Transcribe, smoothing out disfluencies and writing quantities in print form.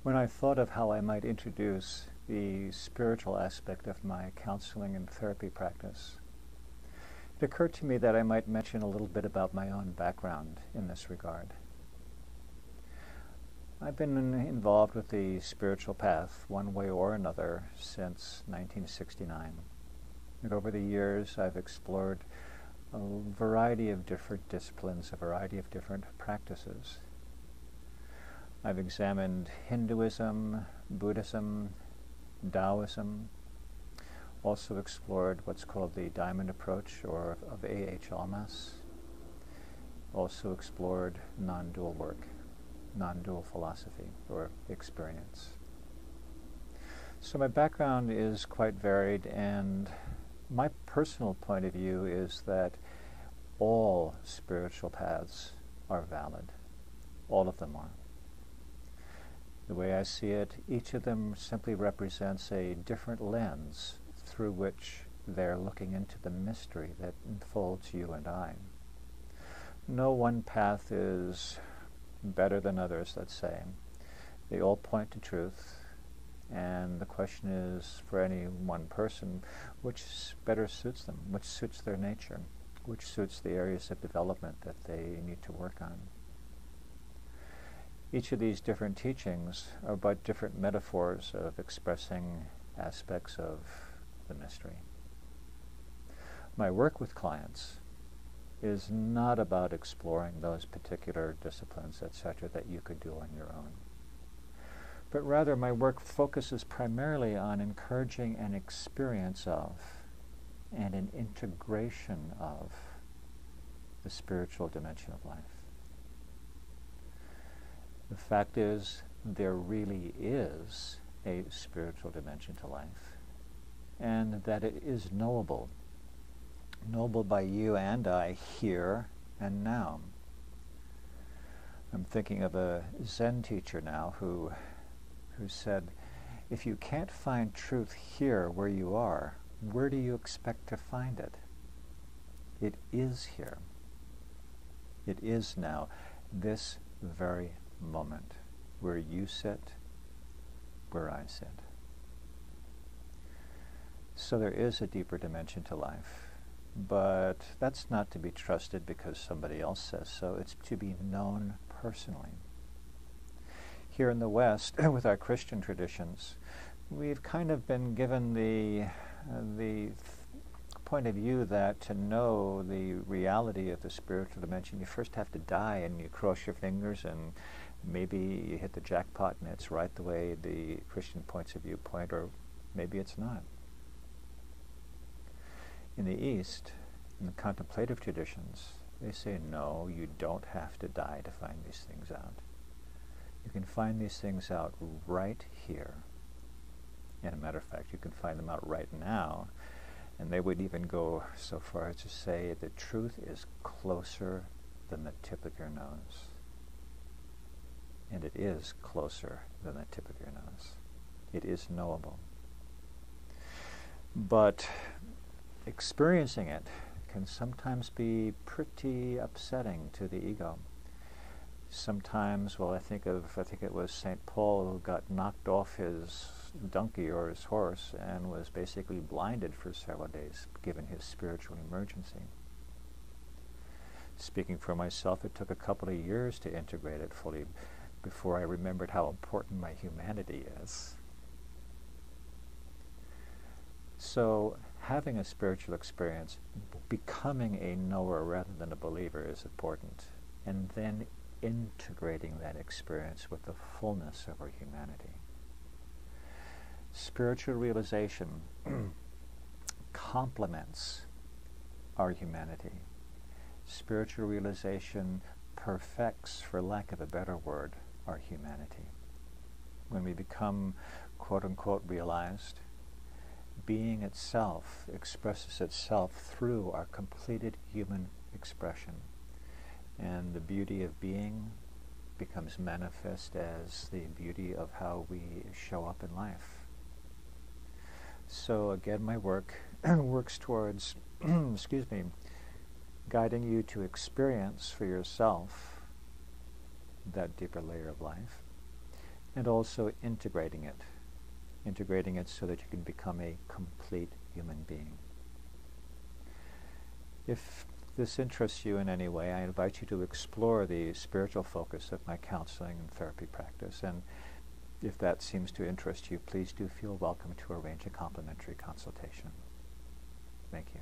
When I thought of how I might introduce the spiritual aspect of my counseling and therapy practice, it occurred to me that I might mention a little bit about my own background in this regard. I've been involved with the spiritual path one way or another since 1969. And over the years, I've explored a variety of different disciplines, a variety of different practices. I've examined Hinduism, Buddhism, Taoism, also explored what's called the Diamond Approach or of A.H. Almaas, also explored non-dual work, non-dual philosophy or experience. So my background is quite varied, and my personal point of view is that all spiritual paths are valid. All of them are. The way I see it, each of them simply represents a different lens through which they're looking into the mystery that enfolds you and I. No one path is better than others, let's say. They all point to truth, and the question is, for any one person, which better suits them, which suits their nature, which suits the areas of development that they need to work on. Each of these different teachings are but different metaphors of expressing aspects of the mystery. My work with clients is not about exploring those particular disciplines, etc., that you could do on your own. But rather, my work focuses primarily on encouraging an experience of and an integration of the spiritual dimension of life. The fact is, there really is a spiritual dimension to life, and that it is knowable by you and I here and now. I'm thinking of a Zen teacher now who said, if you can't find truth here where you are, where do you expect to find it? It is here. It is now, this very moment, where you sit, where I sit. So there is a deeper dimension to life, but that's not to be trusted because somebody else says so. It's to be known personally. Here in the West, with our Christian traditions, we've kind of been given the point of view that to know the reality of the spiritual dimension, you first have to die, and you cross your fingers, and maybe you hit the jackpot and it's right the way the Christian points of view point, or maybe it's not. In the East, in the contemplative traditions, they say, no, you don't have to die to find these things out. You can find these things out right here. And a matter of fact, you can find them out right now. And they would even go so far as to say the truth is closer than the tip of your nose. And it is closer than the tip of your nose. It is knowable. But experiencing it can sometimes be pretty upsetting to the ego. Sometimes, well, I think it was St. Paul who got knocked off his donkey or his horse and was basically blinded for several days, given his spiritual emergency. Speaking for myself, it took a couple of years to integrate it fully before I remembered how important my humanity is. So, having a spiritual experience, becoming a knower rather than a believer is important, and then integrating that experience with the fullness of our humanity. Spiritual realization complements our humanity. Spiritual realization perfects, for lack of a better word, our humanity. When we become, quote-unquote, realized, being itself expresses itself through our completed human expression. And the beauty of being becomes manifest as the beauty of how we show up in life. So again, my work works towards, guiding you to experience for yourself that deeper layer of life, and also integrating it so that you can become a complete human being. If this interests you in any way, I invite you to explore the spiritual focus of my counseling and therapy practice, and if that seems to interest you, please do feel welcome to arrange a complimentary consultation. Thank you.